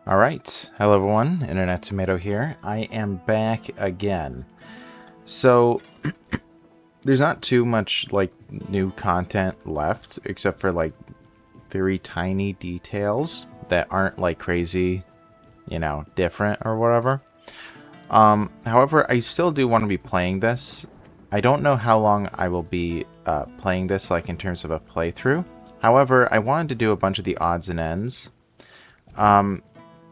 Alright, hello everyone, Internet Tomato here. I am back again. So, there's not too much, new content left, except for, very tiny details that aren't, crazy, different or whatever. However, I still do want to be playing this. I don't know how long I will be playing this, in terms of a playthrough. However, I wanted to do a bunch of the odds and ends.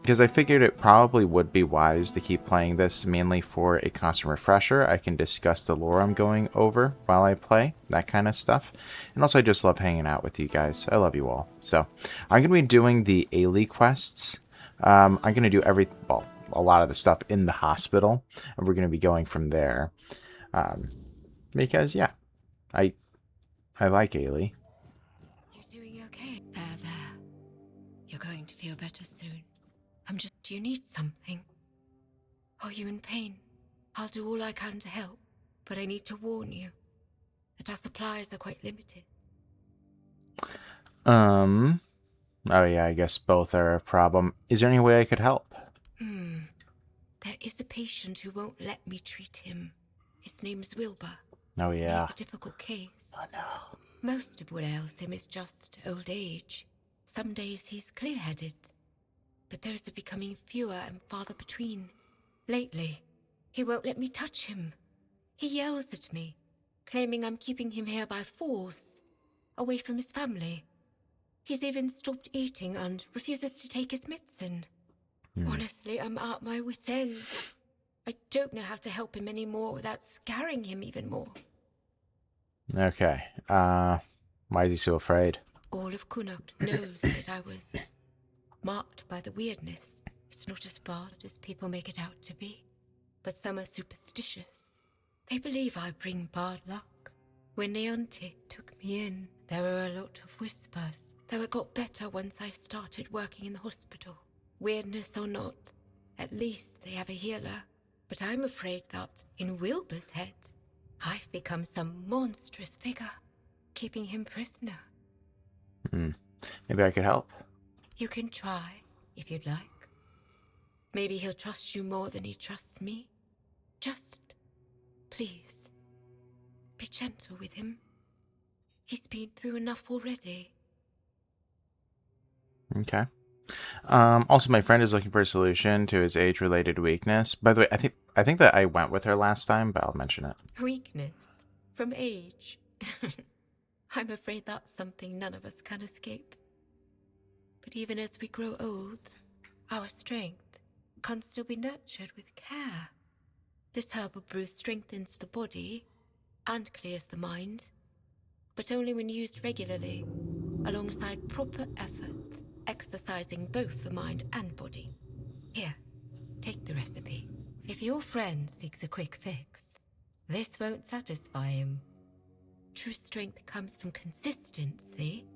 Because I figured it probably would be wise to keep playing this mainly for a constant refresher. I can discuss the lore I'm going over while I play, that kind of stuff. And also I just love hanging out with you guys. I love you all. So I'm going to be doing the Ailey quests. I'm going to do a lot of the stuff in the hospital, and we're going to be going from there. Because, yeah, I like Ailey. You're doing okay. There. You're going to feel better soon. Do you need something? Are you in pain? I'll do all I can to help, but I need to warn you that our supplies are quite limited. Oh yeah, I guess both are a problem. Is there any way I could help? There is a patient who won't let me treat him. His name's Wilbur. Oh yeah. He's a difficult case. Oh no. Most of what ails him is just old age. Some days he's clear-headed, but those are becoming fewer and farther between. Lately, he won't let me touch him. He yells at me, claiming I'm keeping him here by force, away from his family. He's even stopped eating and refuses to take his medicine. Honestly, I'm at my wit's end. I don't know how to help him anymore without scaring him even more. Okay. Why is he so afraid? All of Connacht knows that I was marked by the weirdness. It's not as bad as people make it out to be, but some are superstitious. They believe I bring bad luck. When the auntie took me in, there were a lot of whispers, though it got better once I started working in the hospital. Weirdness or not, at least they have a healer. But I'm afraid that, in Wilbur's head, I've become some monstrous figure, keeping him prisoner. Maybe I could help. You can try, if you'd like. Maybe he'll trust you more than he trusts me. Just, please, be gentle with him. He's been through enough already. Okay. Also, my friend is looking for a solution to his age-related weakness. By the way, I think that I went with her last time, but I'll mention it. Weakness? From age? I'm afraid that's something none of us can escape. But even as we grow old, our strength can still be nurtured with care. This herbal brew strengthens the body and clears the mind, but only when used regularly, alongside proper effort, exercising both the mind and body. Here, take the recipe. If your friend seeks a quick fix, this won't satisfy him. True strength comes from consistency,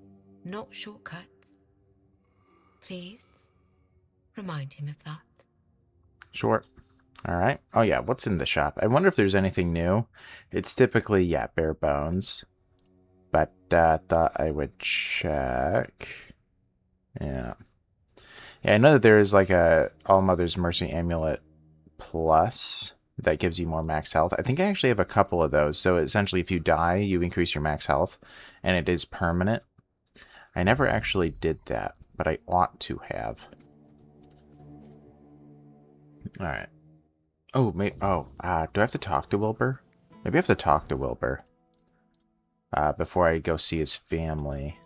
not shortcuts. Please, remind him of that. Sure. Alright. Oh yeah, what's in the shop? I wonder if there's anything new. It's typically, yeah, bare bones. But thought I would check. Yeah. Yeah, I know that there is a All Mother's Mercy Amulet Plus that gives you more max health. I think I actually have a couple of those. So essentially, if you die, you increase your max health, and it is permanent. I never actually did that, but I ought to have. All right. Oh, do I have to talk to Wilbur? Maybe I have to talk to Wilbur before I go see his family.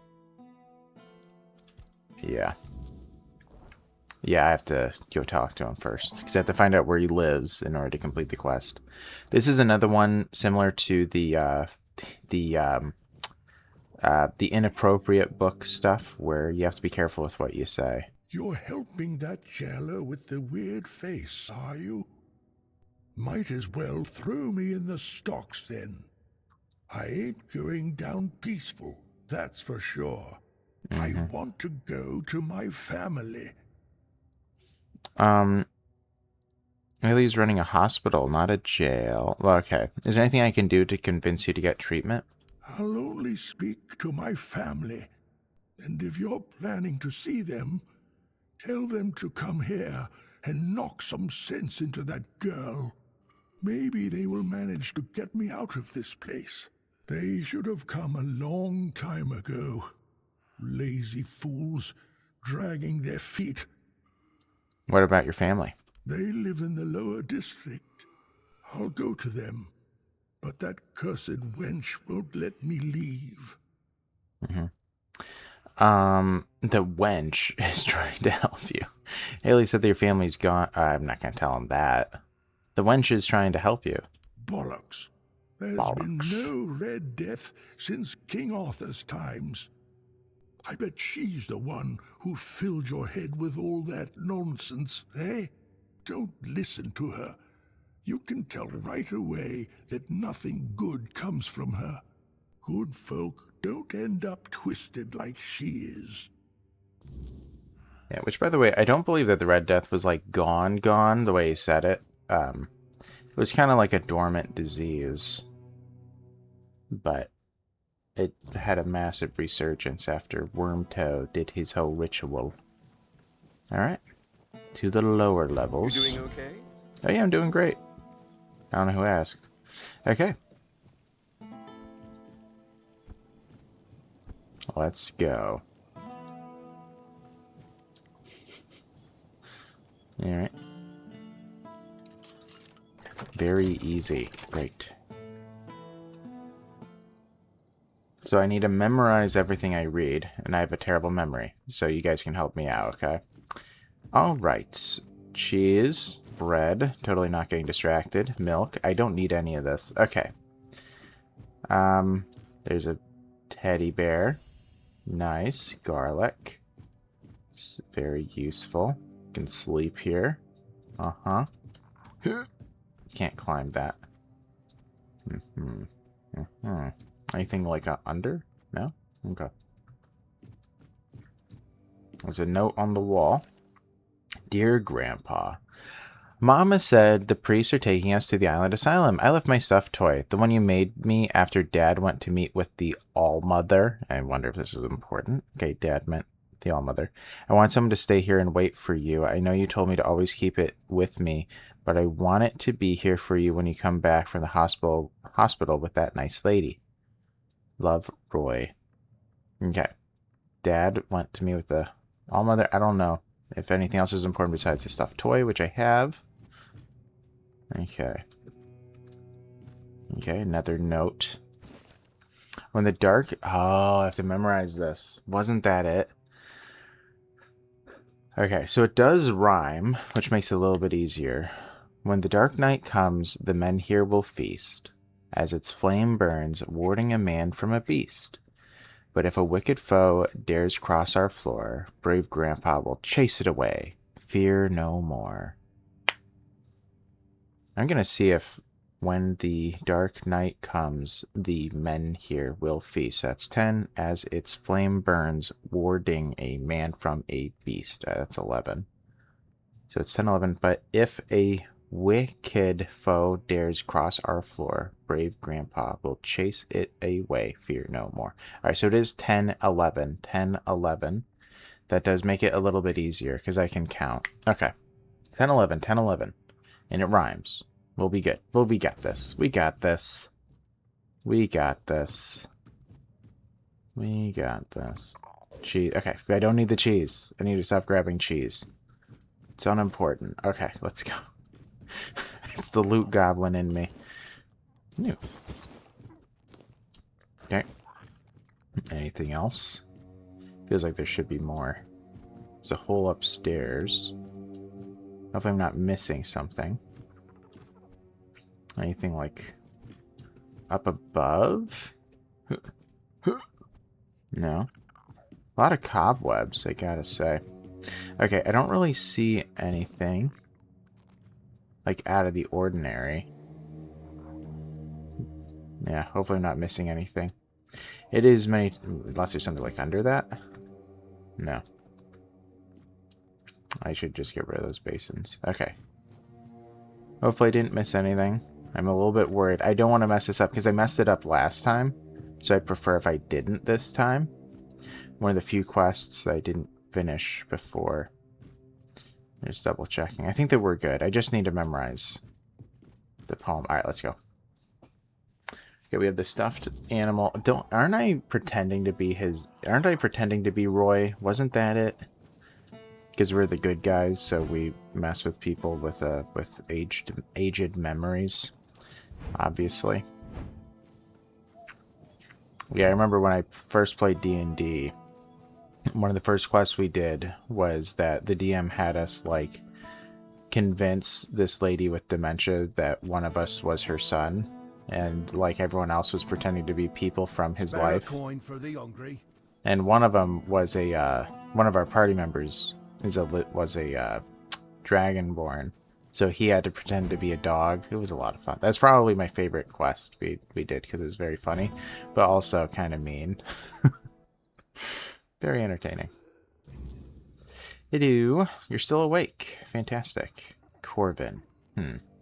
Yeah. Yeah, I have to go talk to him first, because I have to find out where he lives in order to complete the quest. This is another one similar to the inappropriate book stuff, where you have to be careful with what you say. You're helping that jailer with the weird face, are you? Might as well throw me in the stocks then. I ain't going down peaceful, that's for sure. I want to go to my family. Ailey's running a hospital, not a jail. Well, okay. Is there anything I can do to convince you to get treatment? I'll only speak to my family. And if you're planning to see them, Tell them to come here and knock some sense into that girl. Maybe they will manage to get me out of this place. They should have come a long time ago. Lazy fools, dragging their feet. What about your family? They live in the lower district. I'll go to them. But that cursed wench won't let me leave. The wench is trying to help you. Haley said that your family's gone. I'm not going to tell him that. The wench is trying to help you. Bollocks. There's been no Red Death since King Arthur's times. I bet she's the one who filled your head with all that nonsense, eh? Don't listen to her. You can tell right away that nothing good comes from her. Good folk don't end up twisted like she is. Yeah, which, by the way, I don't believe that the Red Death was, like, gone, the way he said it. It was kind of like a dormant disease. But it had a massive resurgence after Wormtoe did his whole ritual. Alright. To the lower levels. You doing okay? Oh yeah, I'm doing great. I don't know who asked. Okay. Let's go. Alright. Very easy. Great. So I need to memorize everything I read, and I have a terrible memory, so you guys can help me out, okay? Alright. Cheese, bread, totally not getting distracted, milk. I don't need any of this. Okay. There's a teddy bear. Nice. Garlic. It's very useful. Can sleep here. Uh-huh. Can't climb that. Anything like under? No? Okay. There's a note on the wall. Dear Grandpa, Mama said the priests are taking us to the island asylum. I left my stuffed toy, the one you made me after Dad went to meet with the All-Mother. I wonder if this is important. Okay, Dad meant the All-Mother. I want someone to stay here and wait for you. I know you told me to always keep it with me, but I want it to be here for you when you come back from the hospital with that nice lady. Love, Roy. Okay. Dad went to me with the All-Mother. I don't know if anything else is important besides the stuffed toy, which I have. Okay. Okay, another note. When the dark... Oh, I have to memorize this. Wasn't that it? Okay, so it does rhyme, which makes it a little bit easier. When the dark night comes, the men here will feast, as its flame burns, warding a man from a beast. But if a wicked foe dares cross our floor, brave Grandpa will chase it away. Fear no more. I'm going to see if when the dark night comes, the men here will feast. That's 10, as its flame burns, warding a man from a beast. That's 11. So it's 10, 11. But if a wicked foe dares cross our floor, brave Grandpa will chase it away. Fear no more. All right, so it is 10, 11. 10, 11. That does make it a little bit easier because I can count. Okay. 10, 11, 10, 11. And it rhymes. We'll be good. We got this. We got this. We got this. We got this. Cheese. Okay, I don't need the cheese. I need to stop grabbing cheese. It's unimportant. Okay, let's go. It's the loot goblin in me. New. Okay. Anything else? Feels like there should be more. There's a hole upstairs. Hopefully I'm not missing something. Anything like up above? No. A lot of cobwebs, I gotta say. Okay, I don't really see anything like out of the ordinary. Yeah, hopefully I'm not missing anything. It is many, unless there's something like under that. No. I should just get rid of those basins. Okay. Hopefully I didn't miss anything. I'm a little bit worried. I don't want to mess this up because I messed it up last time. So I'd prefer if I didn't this time. One of the few quests I didn't finish before. Just double checking. I think that we're good. I just need to memorize the poem. All right, let's go. Okay, we have the stuffed animal. Aren't I pretending to be his? Aren't I pretending to be Roy? Wasn't that it? Because we're the good guys, so we mess with people with aged memories. Obviously. Yeah, I remember when I first played D&D. One of the first quests we did was that the DM had us like convince this lady with dementia that one of us was her son, and like everyone else was pretending to be people from his Spare a life. coin for the hungry. And one of them was one of our party members was a dragonborn, so he had to pretend to be a dog. It was a lot of fun. That's probably my favorite quest we did because it was very funny, but also kind of mean. Very entertaining. Hello, you're still awake. Fantastic. Corbin.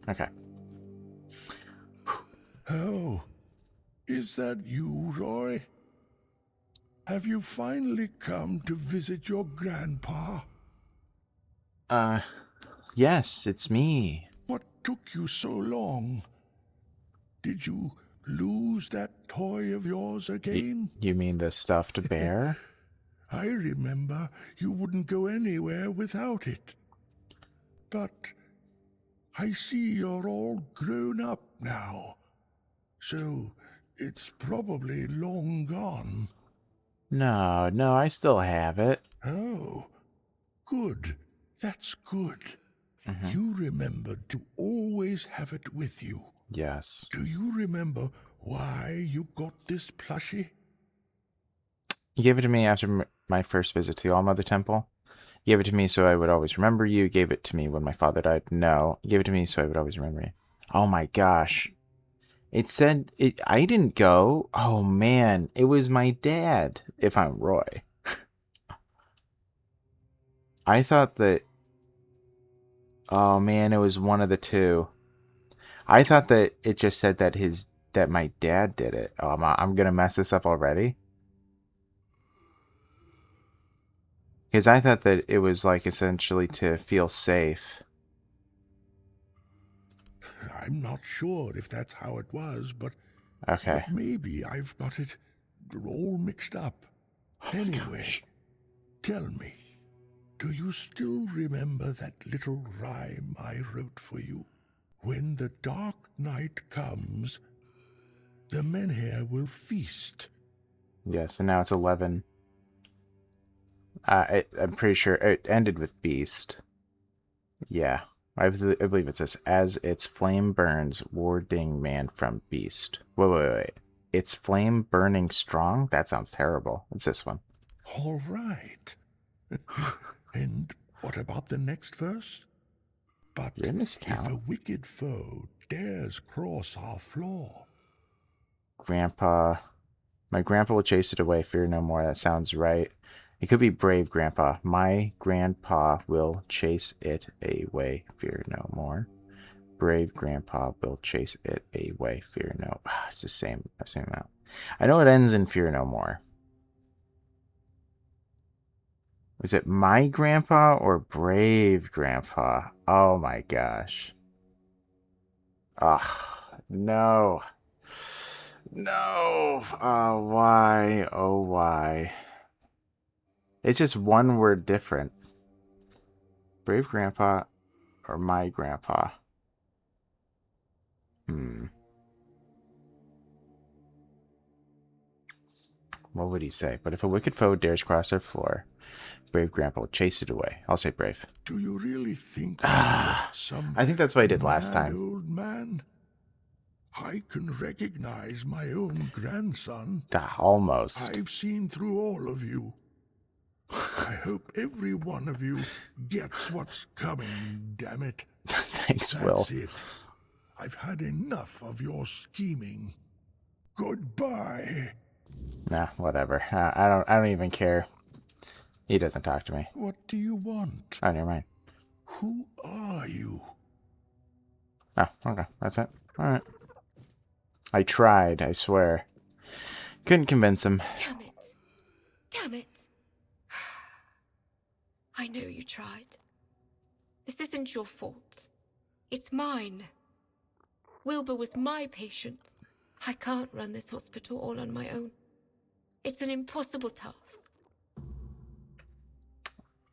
Okay. Oh, is that you, Roy? Have you finally come to visit your grandpa? Yes, it's me. What took you so long? Did you lose that toy of yours again? You mean the stuffed bear? I remember you wouldn't go anywhere without it. But I see you're all grown up now, so it's probably long gone. No, I still have it. Oh, good. That's good. You remembered to always have it with you. Yes. Do you remember why you got this plushie? You gave it to me after my first visit to the All-Mother Temple. You gave it to me so I would always remember you. You gave it to me when my father died. No. You gave it to me so I would always remember you. Oh my gosh. It said it. I didn't go. Oh man. It was my dad, if I'm Roy. I thought that... Oh man, it was one of the two. I thought that it just said that my dad did it. Oh, I'm gonna mess this up already. Because I thought that it was like essentially to feel safe. I'm not sure if that's how it was, but Okay. maybe I've got it all mixed up. Anyway, tell me, do you still remember that little rhyme I wrote for you? When the dark night comes, the menhir will feast. Yes, and now it's 11. I'm pretty sure it ended with Beast. Yeah. I believe it says, as its flame burns, warding man from Beast. Wait. It's flame burning strong? That sounds terrible. It's this one. All right. And what about the next verse? But You're if miscount. a wicked foe dares cross our floor, Grandpa. My grandpa will chase it away, fear no more. That sounds right. It could be brave grandpa. My grandpa will chase it away, fear no more. Brave grandpa will chase it away, fear no. It's the same amount. I know it ends in fear no more. Is it my grandpa or brave grandpa? Oh my gosh. No. No. Oh, why? Oh, why? It's just one word different. Brave grandpa or my grandpa? What would he say? But if a wicked foe dares cross our floor, brave grandpa will chase it away. I'll say brave. do you really think I'm just some I think that's what I did last mad time. old man? I can recognize my own grandson. Almost. I've seen through all of you. I hope every one of you gets what's coming, damn it. Thanks, That's Will. it. I've had enough of your scheming. Goodbye. Nah, whatever. I don't even care. He doesn't talk to me. What do you want? Oh, never mind. Who are you? Oh, okay. That's it. Alright. I tried, I swear. Couldn't convince him. Damn it. Damn it. I know you tried. This isn't your fault. It's mine. Wilbur was my patient. I can't run this hospital all on my own. It's an impossible task.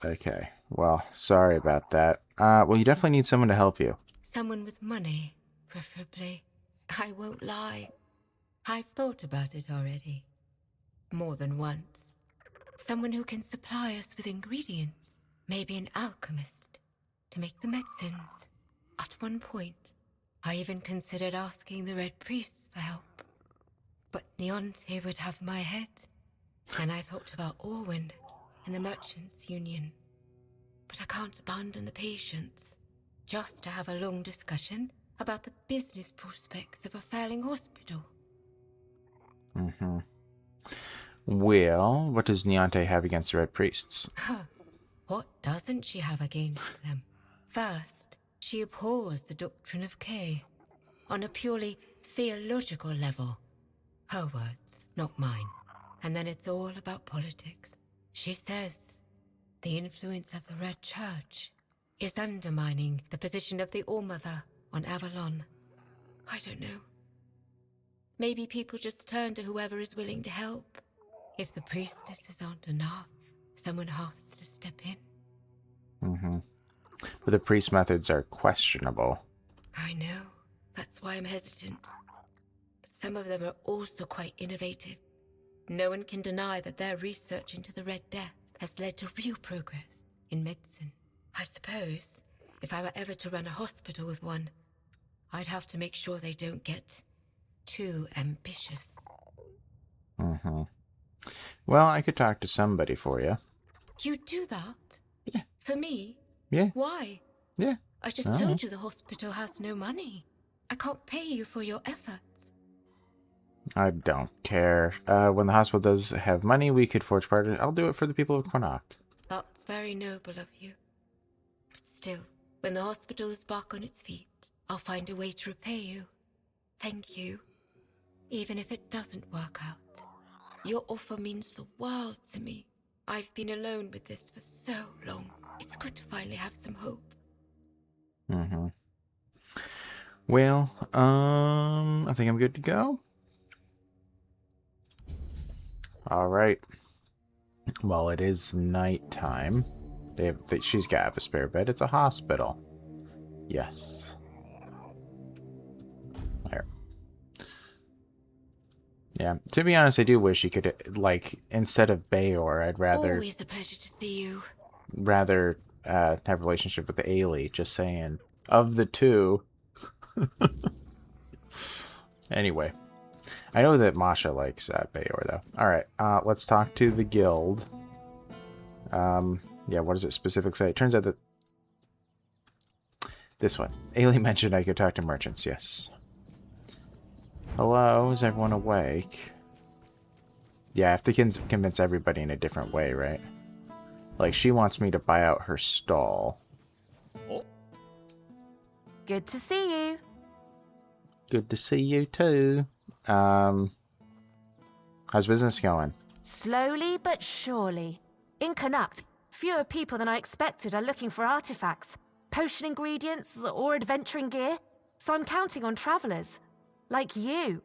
Okay. Well, sorry about that. Well, you definitely need someone to help you. Someone with money, preferably. I won't lie. I've thought about it already. More than once. Someone who can supply us with ingredients. Maybe an alchemist. To make the medicines. At one point, I even considered asking the Red Priests for help. But Neonte would have my head. And I thought about Orwin and the Merchants' Union. But I can't abandon the patients. Just to have a long discussion about the business prospects of a failing hospital. Mm-hmm. Well, what does Neonte have against the Red Priests? Huh. What doesn't she have against them? First, she abhors the doctrine of K. On a purely theological level. Her words, not mine. And then it's all about politics. She says the influence of the Red Church is undermining the position of the All-Mother on Avalon. I don't know. Maybe people just turn to whoever is willing to help. If the priestesses aren't enough, someone has to step in. Mm-hmm. But the priest methods are questionable. I know. That's why I'm hesitant. But some of them are also quite innovative. No one can deny that their research into the Red Death has led to real progress in medicine. I suppose, if I were ever to run a hospital with one, I'd have to make sure they don't get too ambitious. Mm-hmm. Well, I could talk to somebody for you. You do that? Yeah. For me? Yeah. Why? Yeah. I just told you the hospital has no money. I can't pay you for your efforts. I don't care. When the hospital does have money, we could forge part of it. I'll do it for the people of Connacht. That's very noble of you. But still, when the hospital is back on its feet, I'll find a way to repay you. Thank you. Even if it doesn't work out. Your offer means the world to me. I've been alone with this for so long. It's good to finally have some hope. Mm-hmm. Well, I think I'm good to go. All right. Well, it is nighttime. She's got to have a spare bed. It's a hospital. Yes. There. Yeah. To be honest, I do wish you could, like, instead of Bayor, I'd rather... Always a pleasure to see you. Rather have a relationship with the Ailey. Just saying. Of the two. Anyway. I know that Masha likes Bayor, though. Alright, let's talk to the guild. Yeah, what does it specifically say? It turns out that... This one. Ailey mentioned I could talk to merchants, yes. Hello, is everyone awake? Yeah, I have to convince everybody in a different way, right? Like, she wants me to buy out her stall. Good to see you. Good to see you, too. How's business going? Slowly but surely. In Connacht, fewer people than I expected are looking for artifacts, potion ingredients, or adventuring gear, so I'm counting on travelers. Like you.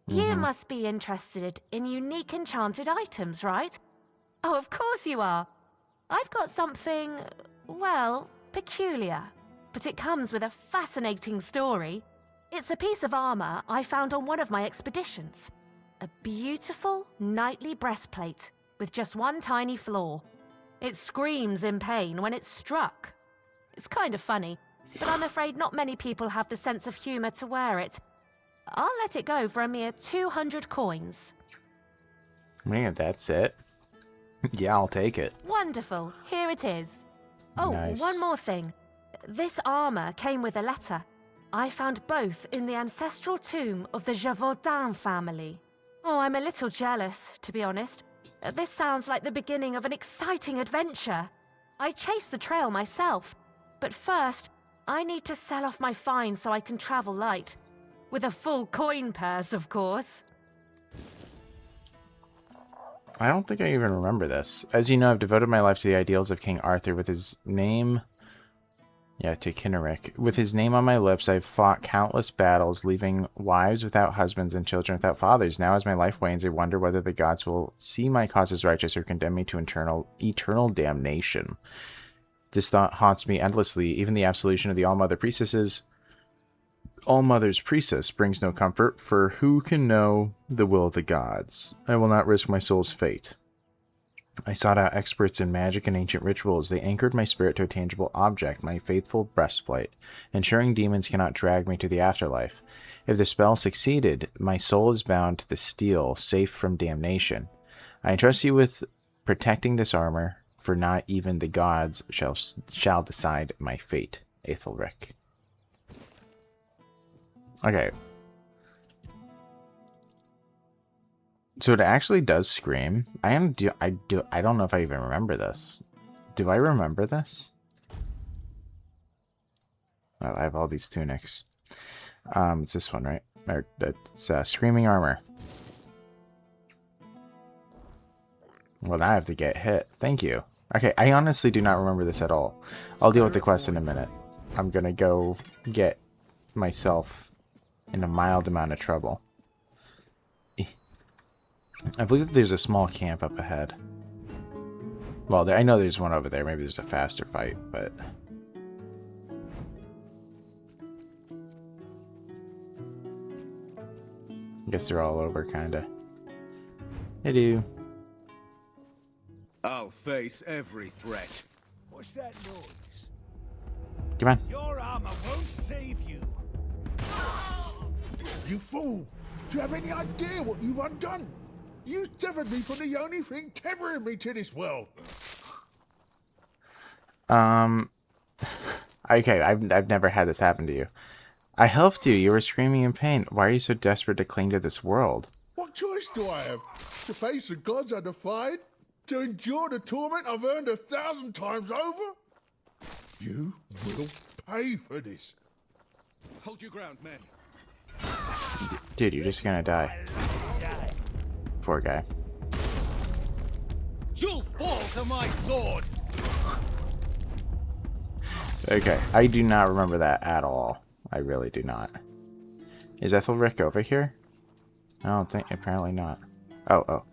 You must be interested in unique enchanted items, right? Oh, of course you are. I've got something, well, peculiar. But it comes with a fascinating story. It's a piece of armor I found on one of my expeditions. A beautiful, knightly breastplate with just one tiny flaw. It screams in pain when it's struck. It's kind of funny, but I'm afraid not many people have the sense of humor to wear it. I'll let it go for a mere 200 coins. Man, that's it. Yeah, I'll take it. Wonderful. Here it is. Oh, Nice. one more thing. This armor came with a letter. I found both in the ancestral tomb of the Gévaudan family. Oh, I'm a little jealous, to be honest. This sounds like the beginning of an exciting adventure. I chased the trail myself, but first, I need to sell off my finds so I can travel light. With a full coin purse, of course. I don't think I even remember this. As you know, I've devoted my life to the ideals of King Arthur with his name Yeah, to Kinnerik. With his name on my lips, I've fought countless battles, leaving wives without husbands and children without fathers. Now, as my life wanes, I wonder whether the gods will see my cause as righteous or condemn me to eternal damnation. This thought haunts me endlessly. Even the absolution of the All-Mother's priestess brings no comfort, for who can know the will of the gods? I will not risk my soul's fate. I sought out experts in magic and ancient rituals. They anchored my spirit to a tangible object, my faithful breastplate, ensuring demons cannot drag me to the afterlife. If the spell succeeded, my soul is bound to the steel, safe from damnation. I entrust you with protecting this armor, for not even the gods shall decide my fate. Aethelric. Okay. So it actually does scream. I don't know if I even remember this. Do I remember this? Oh, I have all these tunics. It's this one, right? Or it's screaming armor. Well, now I have to get hit. Thank you. Okay, I honestly do not remember this at all. I'll deal with the quest in a minute. I'm gonna go get myself in a mild amount of trouble. I believe there's a small camp up ahead. Well, I know there's one over there. Maybe there's a faster fight, but... I guess they're all over, kinda. Hello. I'll face every threat. What's that noise? Come on. Your armor won't save you. You fool! Do you have any idea what you've undone? You severed me from the only thing tethering me to this world. Okay, I've never had this happen to you. I helped you. You were screaming in pain. Why are you so desperate to cling to this world? What choice do I have? To face the gods I defied? To endure the torment I've earned 1,000 times over? You will pay for this. Hold your ground, men. Dude, you're just gonna die. Poor guy. You'll fall to my sword. Okay, I do not remember that at all. I really do not. Is Ethelric over here? I don't think, apparently not. Oh.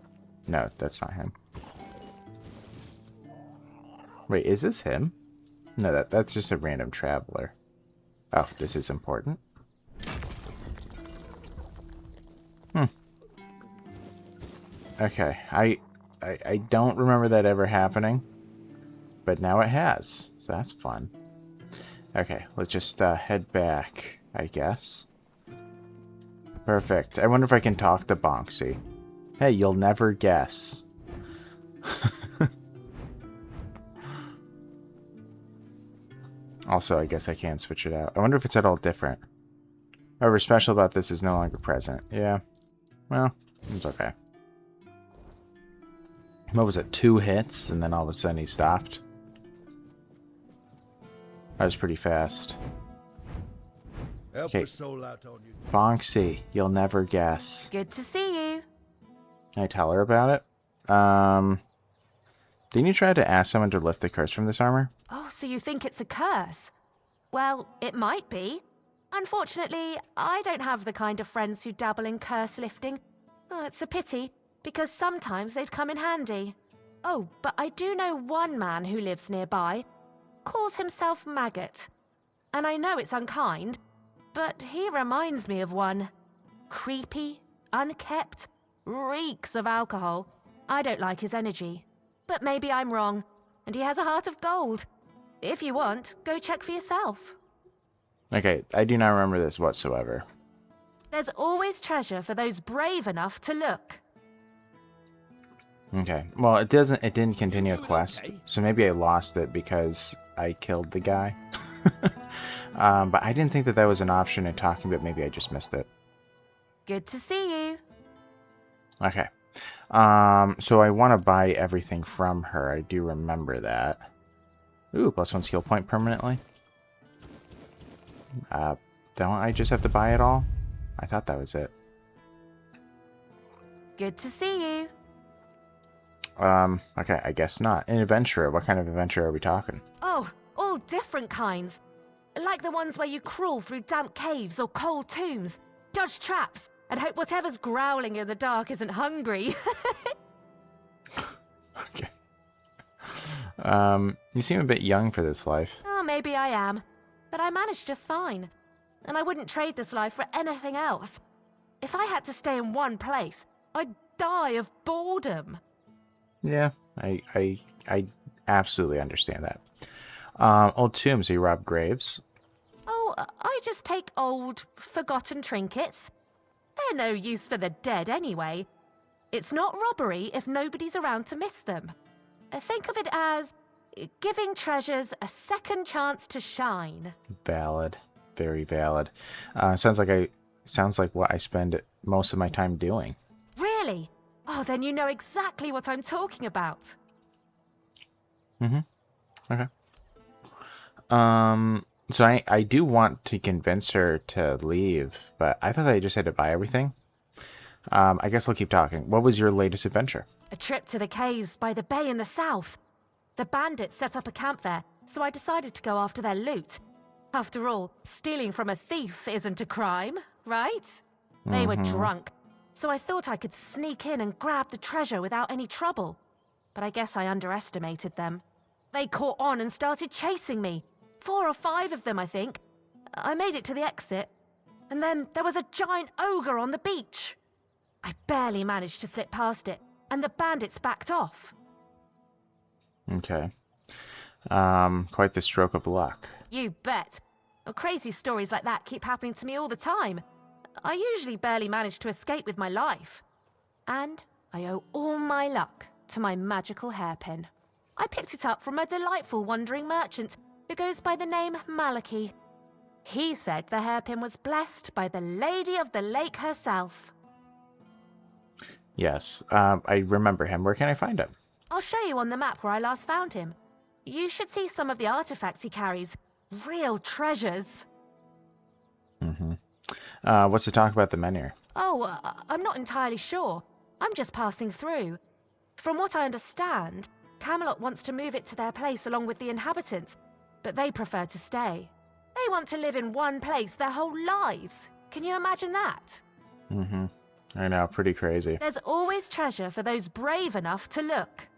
No, that's not him. Wait, is this him? No, that's just a random traveler. Oh, this is important. Okay, I don't remember that ever happening, but now it has, so that's fun. Okay, let's just head back, I guess. Perfect. I wonder if I can talk to Bonksy. Hey, you'll never guess. Also, I guess I can switch it out. I wonder if it's at all different. However, special about this is no longer present. Yeah. Well, it's okay. What was it? 2 hits, and then all of a sudden he stopped. That was pretty fast. Help Okay. a soul out on you. Bonksy, you'll never guess. Good to see you. Can I tell her about it? Didn't you try to ask someone to lift the curse from this armor? Oh, so you think it's a curse? Well, it might be. Unfortunately, I don't have the kind of friends who dabble in curse lifting. Oh, it's a pity, because sometimes they'd come in handy. Oh, but I do know one man who lives nearby. Calls himself Maggot. And I know it's unkind, but he reminds me of one. Creepy, unkept, reeks of alcohol. I don't like his energy. But maybe I'm wrong, and he has a heart of gold. If you want, go check for yourself. Okay, I do not remember this whatsoever. There's always treasure for those brave enough to look. Okay, well, it didn't continue a quest, so maybe I lost it because I killed the guy. But I didn't think that was an option in talking, but maybe I just missed it. Good to see you. Okay. So I want to buy everything from her. I do remember that. Ooh, +1 skill point permanently. Don't I just have to buy it all? I thought that was it. Good to see you. Okay, I guess not. An adventurer. What kind of adventure are we talking? Oh, all different kinds. Like the ones where you crawl through damp caves or cold tombs, dodge traps, and hope whatever's growling in the dark isn't hungry. Okay. You seem a bit young for this life. Oh, maybe I am. But I manage just fine. And I wouldn't trade this life for anything else. If I had to stay in one place, I'd die of boredom. Yeah, I absolutely understand that. Old tombs, you rob graves. Oh, I just take old, forgotten trinkets. They're no use for the dead anyway. It's not robbery if nobody's around to miss them. Think of it as giving treasures a second chance to shine. Valid. Very valid. Sounds like what I spend most of my time doing. Really? Oh, then you know exactly what I'm talking about. Okay. So I do want to convince her to leave, but I thought I just had to buy everything. I guess I'll keep talking. What was your latest adventure? A trip to the caves by the bay in the south. The bandits set up a camp there, so I decided to go after their loot. After all, stealing from a thief isn't a crime, right? They were drunk, so I thought I could sneak in and grab the treasure without any trouble. But I guess I underestimated them. They caught on and started chasing me. 4 or 5 of them, I think. I made it to the exit, and then there was a giant ogre on the beach. I barely managed to slip past it, and the bandits backed off. Okay. Quite the stroke of luck. You bet. Well, crazy stories like that keep happening to me all the time. I usually barely manage to escape with my life. And I owe all my luck to my magical hairpin. I picked it up from a delightful wandering merchant who goes by the name Malachi. He said the hairpin was blessed by the Lady of the Lake herself. Yes, I remember him. Where can I find him? I'll show you on the map where I last found him. You should see some of the artifacts he carries. Real treasures. What's to talk about the men here? Oh, I'm not entirely sure. I'm just passing through. From what I understand, Camelot wants to move it to their place along with the inhabitants, but they prefer to stay. They want to live in one place their whole lives. Can you imagine that? I know, pretty crazy. There's always treasure for those brave enough to look.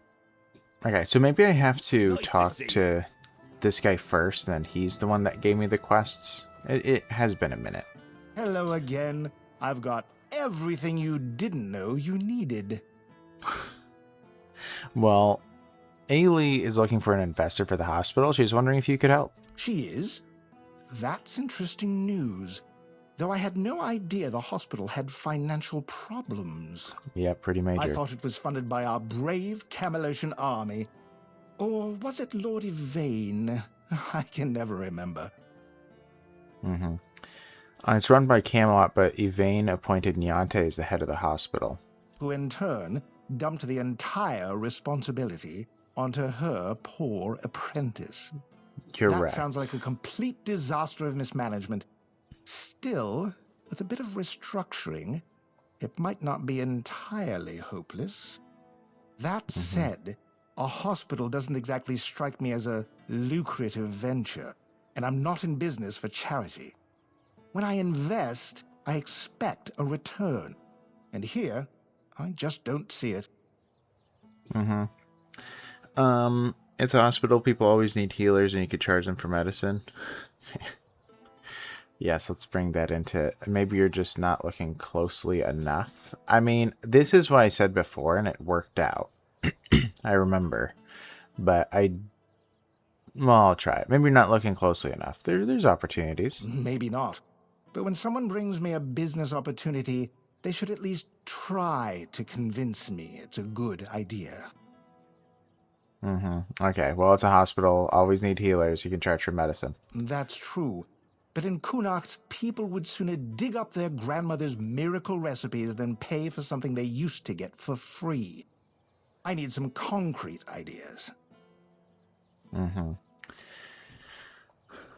Okay, so maybe I have to Nice to talk see to this guy first, and then he's the one that gave me the quests. It has been a minute. Hello again. I've got everything you didn't know you needed. Well, Ailey is looking for an investor for the hospital. She's wondering if you could help. She is? That's interesting news. Though I had no idea the hospital had financial problems. Yeah, pretty major. I thought it was funded by our brave Camelosian army. Or was it Lord Yvain? I can never remember. It's run by Camelot, but Yvain appointed Niante as the head of the hospital. Who in turn dumped the entire responsibility onto her poor apprentice. Correct. That sounds like a complete disaster of mismanagement. Still, with a bit of restructuring, it might not be entirely hopeless. That said, a hospital doesn't exactly strike me as a lucrative venture, and I'm not in business for charity. When I invest, I expect a return. And here, I just don't see it. It's a hospital. People always need healers, and you could charge them for medicine. Yes, let's bring that into... Maybe you're just not looking closely enough. I mean, this is what I said before, and it worked out. I remember. But well, I'll try it. Maybe you're not looking closely enough. There's opportunities. Maybe not. But when someone brings me a business opportunity, they should at least try to convince me it's a good idea. Okay, well, it's a hospital. Always need healers. You can charge for medicine. That's true. But in Kunacht, people would sooner dig up their grandmother's miracle recipes than pay for something they used to get for free. I need some concrete ideas.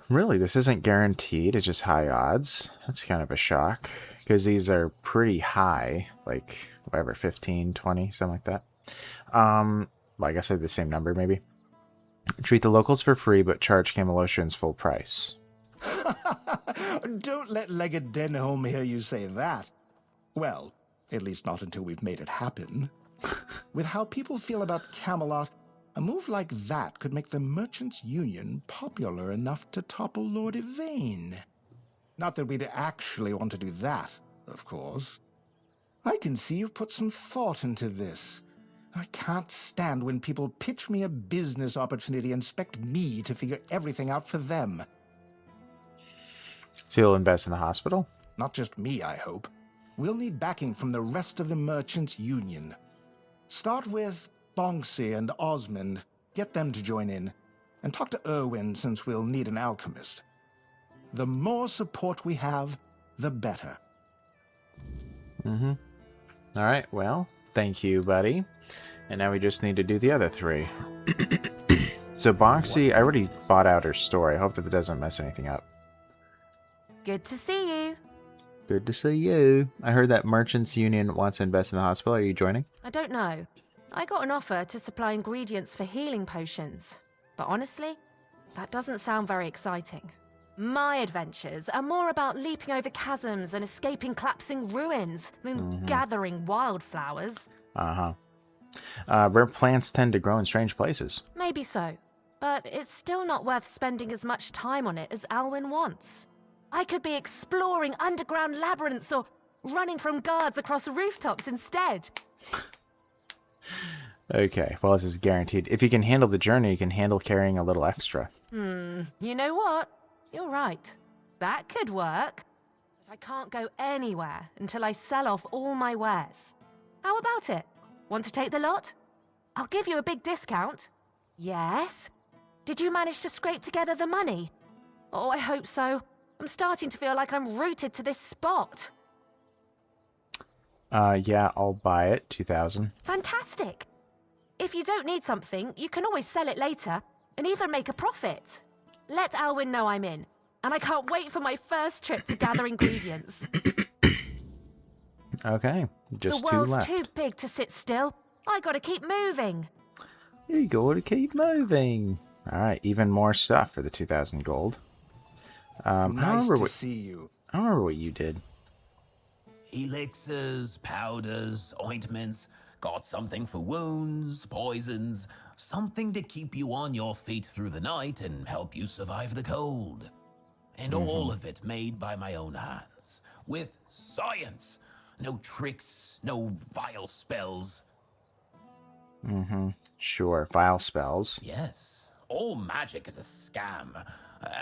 Really, this isn't guaranteed. It's just high odds. That's kind of a shock. Because these are pretty high. Like, whatever, 15, 20, something like that. Well, I guess they're the same number, maybe. Treat the locals for free, but charge Camelosians full price. Don't let Legged Denholm hear you say that. Well, at least not until we've made it happen. With how people feel about Camelot, a move like that could make the Merchants' Union popular enough to topple Lord Yvain. Not that we'd actually want to do that, of course. I can see you've put some thought into this. I can't stand when people pitch me a business opportunity and expect me to figure everything out for them. So you'll invest in the hospital? Not just me, I hope. We'll need backing from the rest of the Merchants' Union. Start with Bonksy and Osmond. Get them to join in. And talk to Erwin, since we'll need an alchemist. The more support we have, the better. Mm-hmm. All right, well, thank you, buddy. And now we just need to do the other three. So Bonksy, I already bought out her store. I hope that doesn't mess anything up. Good to see you. Good to see you. I heard that Merchants Union wants to invest in the hospital. Are you joining? I don't know. I got an offer to supply ingredients for healing potions. But honestly, that doesn't sound very exciting. My adventures are more about leaping over chasms and escaping collapsing ruins than gathering wildflowers. Uh-huh. Rare plants tend to grow in strange places. Maybe so. But it's still not worth spending as much time on it as Alwyn wants. I could be exploring underground labyrinths or running from guards across rooftops instead. Okay, well, this is guaranteed. If you can handle the journey, you can handle carrying a little extra. You know what? You're right. That could work. But I can't go anywhere until I sell off all my wares. How about it? Want to take the lot? I'll give you a big discount. Yes? Did you manage to scrape together the money? Oh, I hope so. I'm starting to feel like I'm rooted to this spot. Yeah, I'll buy it. 2,000. Fantastic. If you don't need something, you can always sell it later and even make a profit. Let Alwyn know I'm in, and I can't wait for my first trip to gather ingredients. Okay, just the two world's left. too big to sit still. I gotta keep moving. You gotta keep moving. All right, even more stuff for the 2,000 gold. Nice to see you. I don't remember what you did. Elixirs, powders, ointments, got something for wounds, poisons, something to keep you on your feet through the night and help you survive the cold. And all of it made by my own hands, with science. No tricks, no vile spells. Sure, vile spells. Yes, all magic is a scam.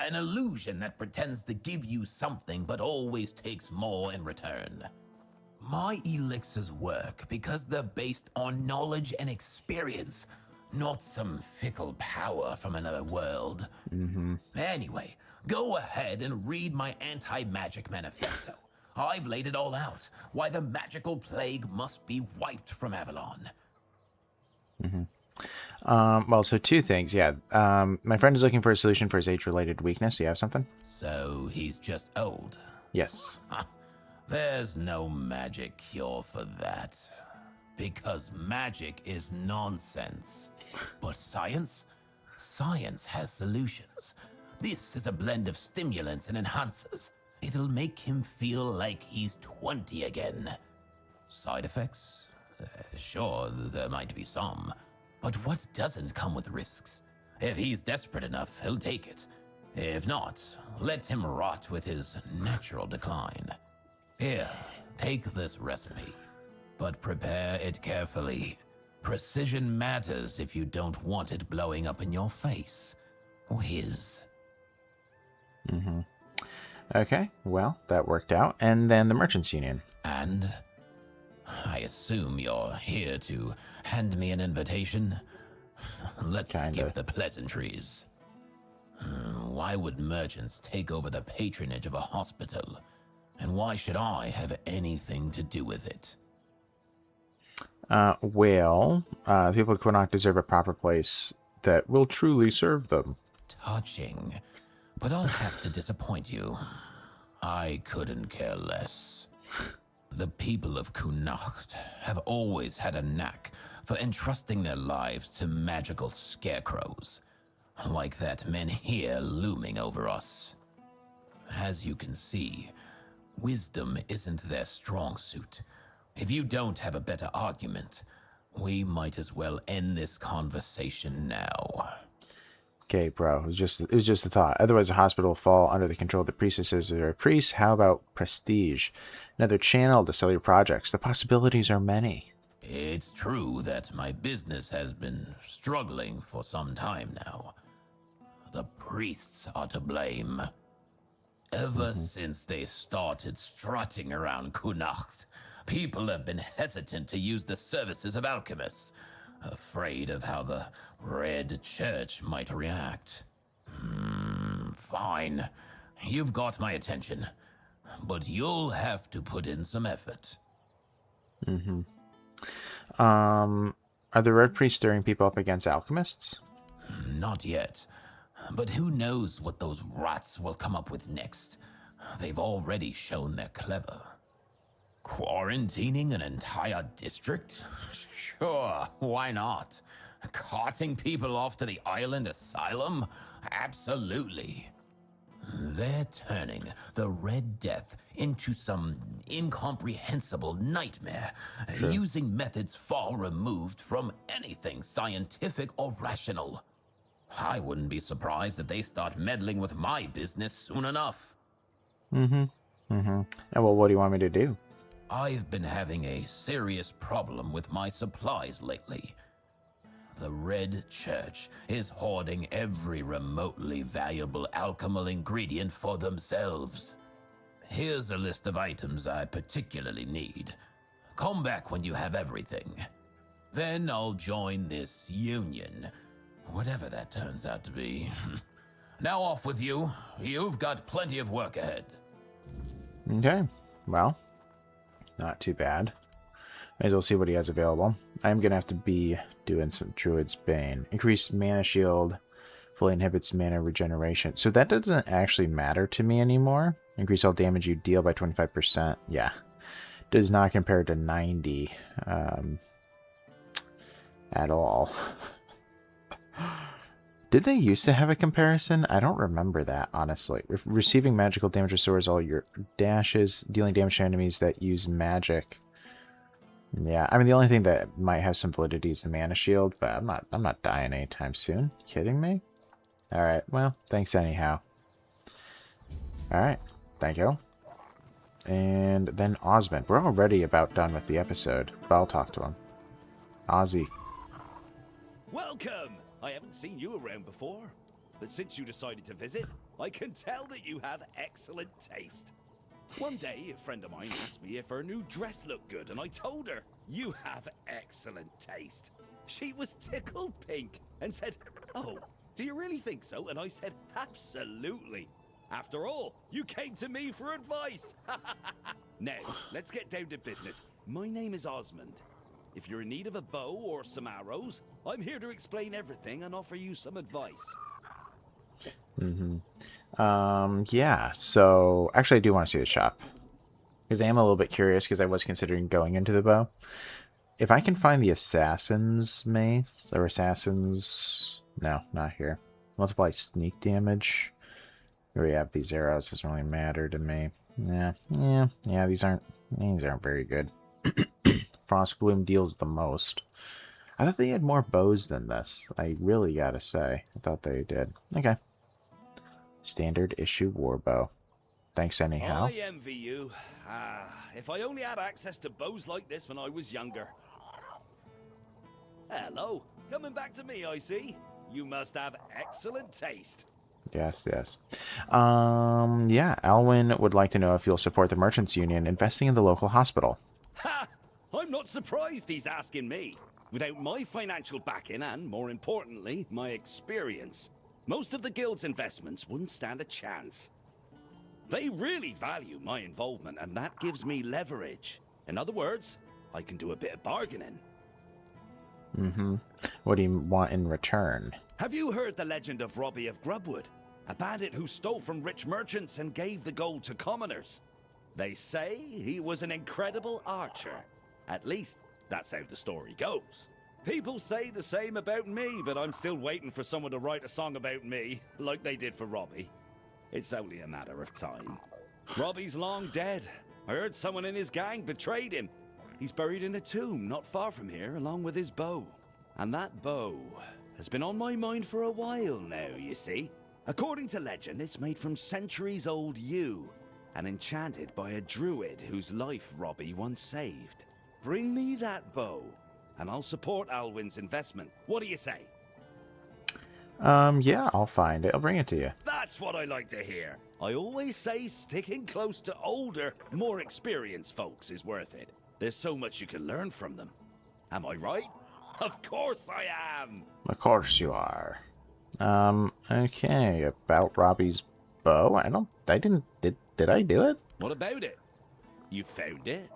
An illusion that pretends to give you something but always takes more in return. My elixirs work because they're based on knowledge and experience, not some fickle power from another world. Anyway, go ahead and read my anti-magic manifesto. I've laid it all out, why the magical plague must be wiped from Avalon. Well, so two things, yeah. My friend is looking for a solution for his age-related weakness. Do you have something? So he's just old. Yes. There's no magic cure for that. Because magic is nonsense. But science? Science has solutions. This is a blend of stimulants and enhancers. It'll make him feel like he's 20 again. Side effects? Sure, there might be some. But what doesn't come with risks? If he's desperate enough, he'll take it. If not, let him rot with his natural decline. Here, take this recipe. But prepare it carefully. Precision matters if you don't want it blowing up in your face. Or his. Okay, well, that worked out. And then the Merchants Union. And? I assume you're here to hand me an invitation? Let's Kinda. skip the pleasantries. Why would merchants take over the patronage of a hospital? And why should I have anything to do with it? Well, the people of Quinnock deserve a proper place that will truly serve them. Touching. But I'll have to disappoint you. I couldn't care less. The people of Connacht have always had a knack for entrusting their lives to magical scarecrows, like that men here looming over us. As you can see, wisdom isn't their strong suit. If you don't have a better argument, we might as well end this conversation now. Okay, bro. It was just a thought. Otherwise, the hospital will fall under the control of the priestesses or priests. How about prestige? Another channel to sell your projects. The possibilities are many. It's true that my business has been struggling for some time now. The priests are to blame. Ever since they started strutting around Kunacht, people have been hesitant to use the services of alchemists, afraid of how the Red Church might react. Fine. You've got my attention, but you'll have to put in some effort. Are the Red Priests stirring people up against alchemists? Not yet. But who knows what those rats will come up with next? They've already shown they're clever. Quarantining an entire district? Sure, why not? Carting people off to the island asylum? Absolutely. They're turning the Red Death into some incomprehensible nightmare, using methods far removed from anything scientific or rational. I wouldn't be surprised if they start meddling with my business soon enough. And well, what do you want me to do? I've been having a serious problem with my supplies lately. The Red Church is hoarding every remotely valuable alchemical ingredient for themselves. Here's a list of items I particularly need. Come back when you have everything. Then I'll join this union, whatever that turns out to be. Now off with you. You've got plenty of work ahead. Okay, well, not too bad. May as well see what he has available. I'm going to have to be doing some Druid's Bane. Increased mana shield. Fully inhibits mana regeneration. So that doesn't actually matter to me anymore. Increase all damage you deal by 25%. Yeah. Does not compare to 90 at all. Did they used to have a comparison? I don't remember that, honestly. Receiving magical damage restores all your dashes, dealing damage to enemies that use magic. Yeah, I mean, the only thing that might have some validity is the mana shield, but I'm not dying anytime soon. Kidding me? Alright, well, thanks anyhow. Alright, thank you. And then Osmond. We're already about done with the episode, but I'll talk to him. Ozzy. Welcome! I haven't seen you around before, but since you decided to visit, I can tell that you have excellent taste. One day, a friend of mine asked me if her new dress looked good, and I told her, you have excellent taste. She was tickled pink and said, oh, do you really think so? And I said, absolutely. After all, you came to me for advice. Now, let's get down to business. My name is Osmond. If you're in need of a bow or some arrows, I'm here to explain everything and offer you some advice. Yeah, so actually I do want to see the shop. Because I am a little bit curious, because I was considering going into the bow. If I can find the assassin's mace, or assassins... No, not here. Multiply sneak damage. Here we have these arrows, doesn't really matter to me. Yeah, these aren't very good. Frostbloom deals the most. I thought they had more bows than this. I really gotta say. I thought they did. Okay. Standard issue warbow. Thanks anyhow. I envy you. If I only had access to bows like this when I was younger. Hello. Coming back to me, I see. You must have excellent taste. Yes. Yeah, Alwyn would like to know if you'll support the Merchants Union investing in the local hospital. Ha! I'm not surprised he's asking me. Without my financial backing and, more importantly, my experience, most of the guild's investments wouldn't stand a chance. They really value my involvement, and that gives me leverage. In other words, I can do a bit of bargaining. What do you want in return? Have you heard the legend of Robbie of Grubwood? A bandit who stole from rich merchants and gave the gold to commoners. They say he was an incredible archer. At least, that's how the story goes. People say the same about me, but I'm still waiting for someone to write a song about me, like they did for Robbie. It's only a matter of time. Robbie's long dead. I heard someone in his gang betrayed him. He's buried in a tomb not far from here, along with his bow. And that bow has been on my mind for a while now, you see. According to legend, it's made from centuries-old yew and enchanted by a druid whose life Robbie once saved. Bring me that bow, and I'll support Alwyn's investment. What do you say? Yeah, I'll find it. I'll bring it to you. That's what I like to hear. I always say sticking close to older, more experienced folks is worth it. There's so much you can learn from them. Am I right? Of course I am! Of course you are. Okay, about Robbie's bow. Did I do it? What about it? You found it?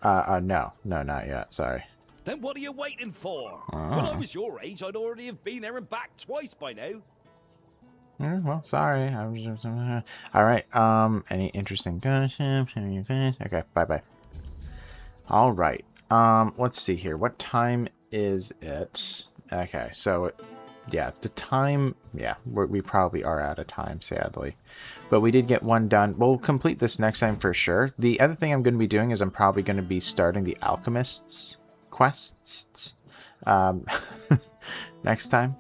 No, not yet, sorry. Then what are you waiting for? When I was your age, I'd already have been there and back twice by now. Well, sorry. I was just, all right. Any interesting gunships? Okay, bye. All right. Let's see here. What time is it? Okay, so yeah, the time. Yeah, we probably are out of time, sadly. But we did get one done. We'll complete this next time for sure. The other thing I'm going to be doing is I'm probably going to be starting the alchemist's quests. Next time.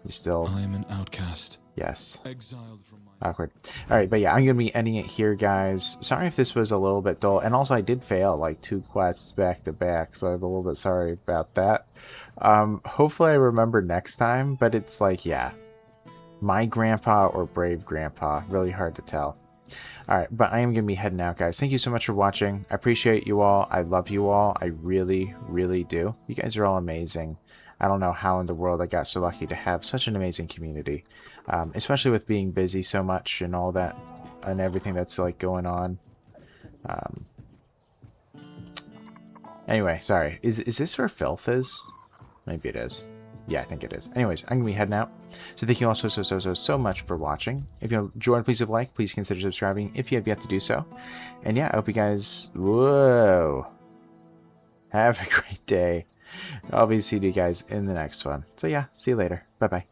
You still... I am an outcast. Yes. Exiled from my... Awkward. Alright, but yeah, I'm going to be ending it here, guys. Sorry if this was a little bit dull. And also, I did fail, like, 2 quests back to back, so I'm a little bit sorry about that. Hopefully I remember next time, but it's like, yeah. My grandpa or brave grandpa. Really hard to tell. Alright, but I am going to be heading out, guys. Thank you so much for watching. I appreciate you all. I love you all. I really, really do. You guys are all amazing. I don't know how in the world I got so lucky to have such an amazing community. Especially with being busy so much and all that and everything that's like going on. Anyway, sorry. Is this where filth is? Maybe it is. Yeah, I think it is. Anyways, I'm going to be heading out. So thank you all so much for watching. If you enjoyed, please leave a like. Please consider subscribing if you have yet to do so. And yeah, I hope you guys... Whoa! Have a great day. I'll be seeing you guys in the next one. So yeah, see you later. Bye-bye.